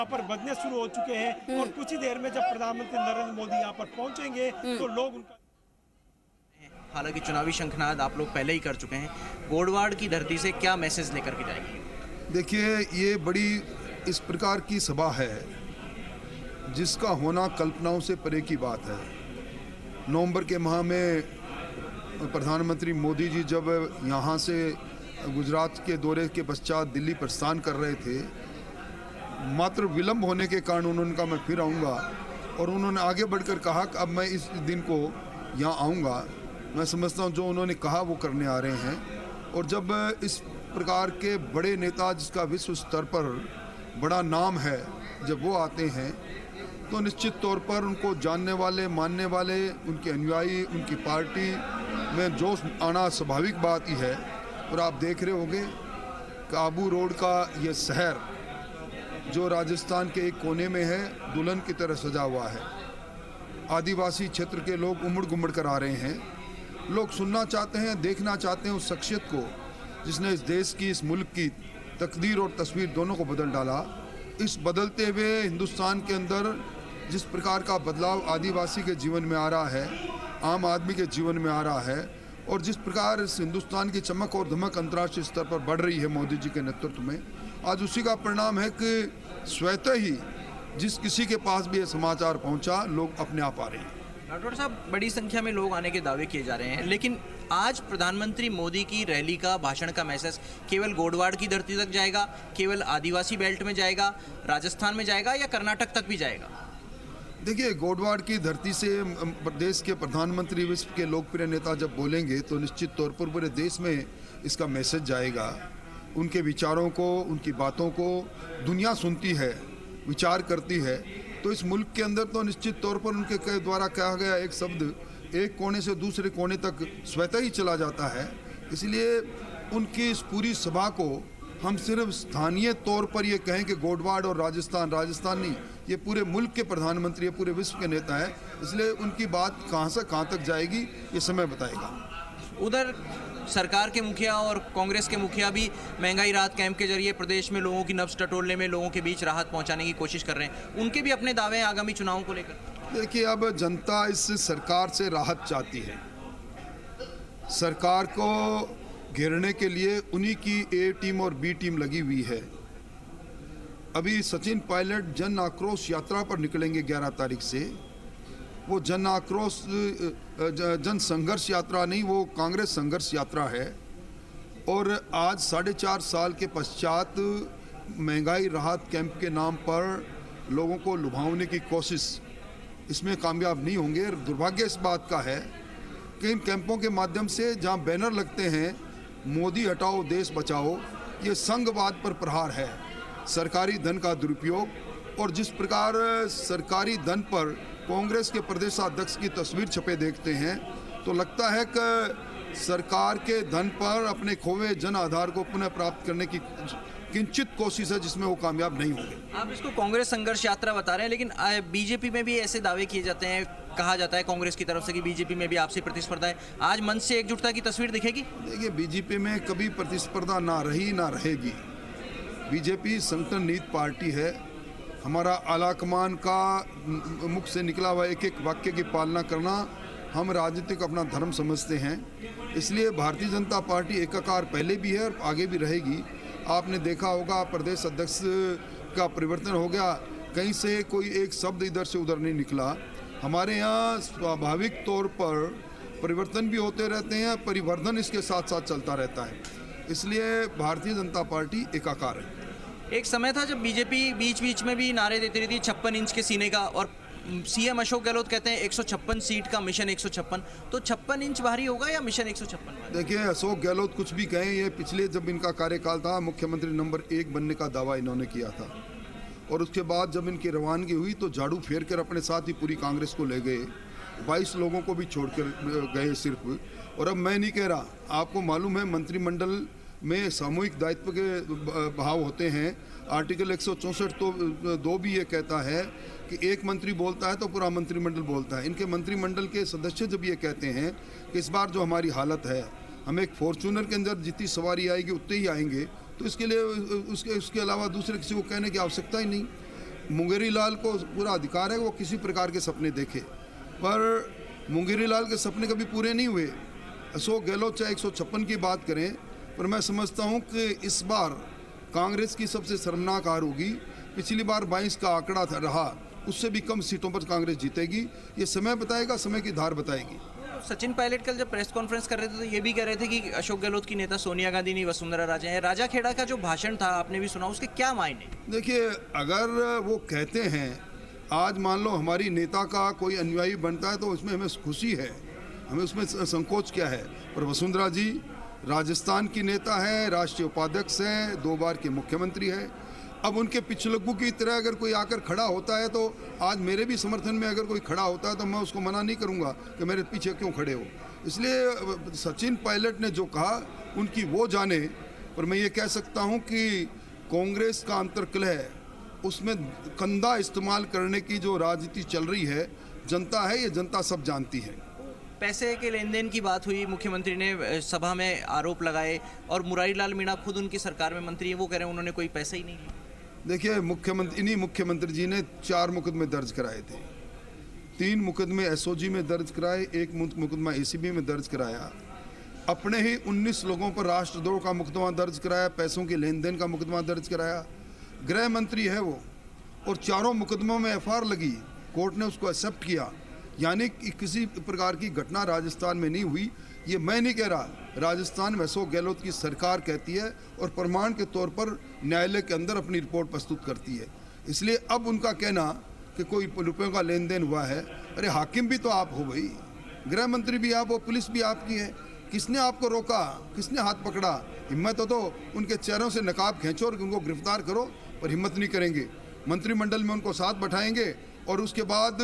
यहाँ पर बजने शुरू हो चुके हैं और कुछ ही देर में जब प्रधानमंत्री नरेंद्र मोदी यहाँ पर पहुंचेंगे तो लोग उनका। हालांकि चुनावी शंखनाद आप लोग पहले ही कर चुके हैं, गोडवाड़ की धरती से क्या मैसेज लेकर के जाएंगे? देखिए, ये बड़ी इस प्रकार की सभा है जिसका होना कल्पनाओं से परे की बात है। नवंबर के माह में प्रधानमंत्री मोदी जी जब यहाँ से गुजरात के दौरे के पश्चात दिल्ली प्रस्थान कर रहे थे, मात्र विलंब होने के कारण उन्होंने कहा मैं फिर आऊँगा, और उन्होंने आगे बढ़कर कहा कि अब मैं इस दिन को यहाँ आऊँगा। मैं समझता हूँ जो उन्होंने कहा वो करने आ रहे हैं। और जब इस प्रकार के बड़े नेता जिसका विश्व स्तर पर बड़ा नाम है, जब वो आते हैं तो निश्चित तौर पर उनको जानने वाले, मानने वाले, उनके अनुयायी, उनकी पार्टी में जोश आना स्वाभाविक बात ही है। और आप देख रहे होंगे कि आबू रोड का ये शहर जो राजस्थान के एक कोने में है, दुल्हन की तरह सजा हुआ है। आदिवासी क्षेत्र के लोग उमड़ घुमड़ कर आ रहे हैं। लोग सुनना चाहते हैं, देखना चाहते हैं उस शख्सियत को जिसने इस देश की, इस मुल्क की तकदीर और तस्वीर दोनों को बदल डाला। इस बदलते हुए हिंदुस्तान के अंदर जिस प्रकार का बदलाव आदिवासी के जीवन में आ रहा है, आम आदमी के जीवन में आ रहा है, और जिस प्रकार इस हिंदुस्तान की चमक और धमक अंतर्राष्ट्रीय स्तर पर बढ़ रही है मोदी जी के नेतृत्व में, आज उसी का परिणाम है कि स्वतः ही जिस किसी के पास भी ये समाचार पहुंचा, लोग अपने आप आ रहे हैं। डॉक्टर साहब, बड़ी संख्या में लोग आने के दावे किए जा रहे हैं, लेकिन आज प्रधानमंत्री मोदी की रैली का, भाषण का मैसेज केवल गोडवाड़ की धरती तक जाएगा, केवल आदिवासी बेल्ट में जाएगा, राजस्थान में जाएगा, या कर्नाटक तक भी जाएगा? देखिए, गोडवाड़ की धरती से प्रदेश के प्रधानमंत्री, विश्व के लोकप्रिय नेता जब बोलेंगे तो निश्चित तौर पर पूरे देश में इसका मैसेज जाएगा। उनके विचारों को, उनकी बातों को दुनिया सुनती है, विचार करती है। तो इस मुल्क के अंदर तो निश्चित तौर पर उनके द्वारा कहा गया एक शब्द एक कोने से दूसरे कोने तक स्वतः ही चला जाता है। इसलिए उनकी इस पूरी सभा को हम सिर्फ स्थानीय तौर पर ये कहें कि गोडवाड़ और राजस्थान नहीं, ये पूरे मुल्क के प्रधानमंत्री, ये पूरे विश्व के नेता है। इसलिए उनकी बात कहाँ से कहाँ तक जाएगी ये समय बताएगा। उधर सरकार के मुखिया और कांग्रेस के मुखिया भी महंगाई राहत कैंप के जरिए प्रदेश में लोगों की नब्ज टटोलने में, लोगों के बीच राहत पहुंचाने की कोशिश कर रहे हैं। उनके भी अपने दावे हैं आगामी चुनावों को लेकर। देखिए, अब जनता इस सरकार से राहत चाहती है। सरकार को घेरने के लिए उन्हीं की ए टीम और बी टीम लगी हुई है। अभी सचिन पायलट जन आक्रोश यात्रा पर निकलेंगे 11 तारीख से। वो जन आक्रोश, जन संघर्ष यात्रा नहीं, वो कांग्रेस संघर्ष यात्रा है। और आज 4.5 साल के पश्चात महंगाई राहत कैंप के नाम पर लोगों को लुभावने की कोशिश, इसमें कामयाब नहीं होंगे। दुर्भाग्य इस बात का है कि इन कैंपों के माध्यम से जहां बैनर लगते हैं मोदी हटाओ देश बचाओ, ये संघवाद पर प्रहार है, सरकारी धन का दुरुपयोग। और जिस प्रकार सरकारी धन पर कांग्रेस के प्रदेशाध्यक्ष की तस्वीर छपे देखते हैं तो लगता है कि सरकार के धन पर अपने खोए जन आधार को पुनः प्राप्त करने की किंचित कोशिश है जिसमें वो कामयाब नहीं होंगे। आप इसको कांग्रेस संघर्ष यात्रा बता रहे हैं, लेकिन बीजेपी में भी ऐसे दावे किए जाते हैं, कहा जाता है कांग्रेस की तरफ से कि बीजेपी में भी आपसी प्रतिस्पर्धा है। आज मंच से एकजुटता की तस्वीर दिखेगी? देखिए, बीजेपी में कभी प्रतिस्पर्धा ना रही ना रहेगी। बीजेपी संगठन नीति पार्टी है। हमारा आलाकमान का मुख से निकला हुआ एक एक वाक्य की पालना करना हम राजनीतिक अपना धर्म समझते हैं। इसलिए भारतीय जनता पार्टी एकाकार पहले भी है और आगे भी रहेगी। आपने देखा होगा प्रदेश अध्यक्ष का परिवर्तन हो गया, कहीं से कोई एक शब्द इधर से उधर नहीं निकला। हमारे यहाँ स्वाभाविक तौर पर परिवर्तन भी होते रहते हैं, परिवर्धन इसके साथ साथ चलता रहता है। इसलिए भारतीय जनता पार्टी एकाकार है। एक समय था जब बीजेपी बीच बीच में भी नारे देती रहती 56 इंच के सीने का, और सीएम अशोक गहलोत कहते हैं 156 सीट का मिशन 156। तो 56 इंच भारी होगा या मिशन 156? देखिए, अशोक गहलोत कुछ भी कहें, ये पिछले जब इनका कार्यकाल था मुख्यमंत्री नंबर 1 बनने का दावा इन्होंने किया था, और उसके बाद जब इनकी रवानगी हुई तो झाड़ू फेर कर अपने साथ ही पूरी कांग्रेस को ले गए। 22 लोगों को भी छोड़ कर गए सिर्फ। और अब मैं नहीं कह रहा, आपको मालूम है मंत्रिमंडल में सामूहिक दायित्व के भाव होते हैं। आर्टिकल 164 तो 2 भी ये कहता है कि एक मंत्री बोलता है तो पूरा मंत्रिमंडल बोलता है। इनके मंत्रिमंडल के सदस्य जब ये कहते हैं कि इस बार जो हमारी हालत है, हम एक फॉर्चूनर के अंदर जितनी सवारी आएगी उतने ही आएंगे, तो इसके लिए उसके अलावा दूसरे किसी को कहने की आवश्यकता ही नहीं। मुंगेरी लाल को पूरा अधिकार है वो किसी प्रकार के सपने देखे, पर मुंगेरी लाल के सपने कभी पूरे नहीं हुए। अशोक गहलोत चाहे 156 की बात करें, पर मैं समझता हूं कि इस बार कांग्रेस की सबसे शर्मनाक हार होगी। पिछली बार 22 का आंकड़ा रहा, उससे भी कम सीटों पर कांग्रेस जीतेगी। ये समय बताएगा, समय की धार बताएगी। सचिन पायलट कल जब प्रेस कॉन्फ्रेंस कर रहे थे तो ये भी कह रहे थे कि अशोक गहलोत की नेता सोनिया गांधी नहीं वसुंधरा राजे हैं। राजा खेड़ा का जो भाषण था आपने भी सुना, उसके क्या मायने? देखिए, अगर वो कहते हैं, आज मान लो हमारी नेता का कोई अनुयायी बनता है तो उसमें हमें खुशी है, हमें उसमें संकोच क्या है। पर वसुंधरा जी राजस्थान की नेता है, राष्ट्रीय उपाध्यक्ष हैं, 2 बार के मुख्यमंत्री है। अब उनके पिछलग्गू की तरह अगर कोई आकर खड़ा होता है तो आज मेरे भी समर्थन में अगर कोई खड़ा होता है तो मैं उसको मना नहीं करूंगा कि मेरे पीछे क्यों खड़े हो। इसलिए सचिन पायलट ने जो कहा उनकी वो जाने, पर मैं ये कह सकता हूं कि कांग्रेस का अंतर्कलह, उसमें कंधा इस्तेमाल करने की जो राजनीति चल रही है, जनता है, ये जनता सब जानती है। पैसे के लेन देन की बात हुई, मुख्यमंत्री ने सभा में आरोप लगाए और मुरारी लाल मीणा खुद उनकी सरकार में मंत्री हैं, वो कह रहे हैं उन्होंने कोई पैसा ही नहीं लिया। देखिए, इन्हीं मुख्यमंत्री जी ने 4 मुकदमे दर्ज कराए थे। 3 मुकदमे एसओजी में दर्ज कराए, 1 मुकदमा एसीबी में दर्ज कराया। अपने ही 19 लोगों पर राष्ट्रद्रोह का मुकदमा दर्ज कराया, पैसों के लेन देन का मुकदमा दर्ज कराया। गृह मंत्री है वो, और 4 मुकदमों में एफआईआर लगी, कोर्ट ने उसको एक्सेप्ट किया। यानी कि किसी प्रकार की घटना राजस्थान में नहीं हुई। ये मैं नहीं कह रहा, राजस्थान में अशोक गहलोत की सरकार कहती है और प्रमाण के तौर पर न्यायालय के अंदर अपनी रिपोर्ट प्रस्तुत करती है। इसलिए अब उनका कहना कि कोई रुपयों का लेन देन हुआ है, अरे हाकिम भी तो आप हो भाई, गृह मंत्री भी आप हो, पुलिस भी आपकी है। किसने आपको रोका, किसने हाथ पकड़ा? हिम्मत हो तो उनके चेहरों से नकाब खींचो और उनको गिरफ्तार करो, पर हिम्मत नहीं करेंगे। मंत्रिमंडल में उनको साथ बैठाएंगे और उसके बाद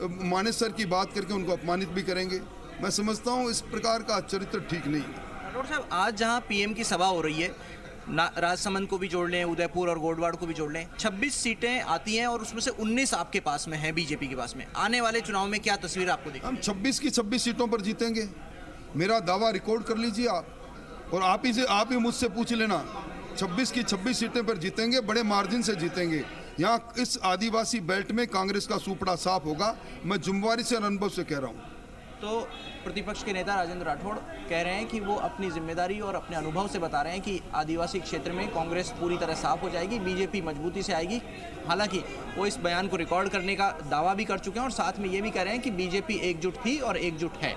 मानेसर की बात करके उनको अपमानित भी करेंगे। मैं समझता हूँ इस प्रकार का चरित्र ठीक नहीं है। राठौड़ साहब, आज जहां पीएम की सभा हो रही है, राजसमंद को भी जोड़ लें, उदयपुर और गोडवाड़ को भी जोड़ लें, 26 सीटें आती हैं और उसमें से 19 आपके पास में है, बीजेपी के पास में। आने वाले चुनाव में क्या तस्वीर आपको दिखेगी? हम 26 की 26 सीटों पर जीतेंगे। मेरा दावा रिकॉर्ड कर लीजिए आप, और आप ही मुझसे पूछ लेना। 26 की 26 सीटें पर जीतेंगे, बड़े मार्जिन से जीतेंगे। यहाँ इस आदिवासी बेल्ट में कांग्रेस का सुपड़ा साफ होगा, मैं जिम्मेवारी से और अनुभव से कह रहा हूँ। तो प्रतिपक्ष के नेता राजेंद्र राठौड़ कह रहे हैं कि वो अपनी जिम्मेदारी और अपने अनुभव से बता रहे हैं कि आदिवासी क्षेत्र में कांग्रेस पूरी तरह साफ हो जाएगी, बीजेपी मजबूती से आएगी। हालांकि वो इस बयान को रिकॉर्ड करने का दावा भी कर चुके हैं और साथ में ये भी कह रहे हैं कि बीजेपी एकजुट थी और एकजुट है।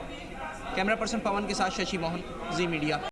कैमरा पर्सन पवन के साथ शशि मोहन, जी मीडिया।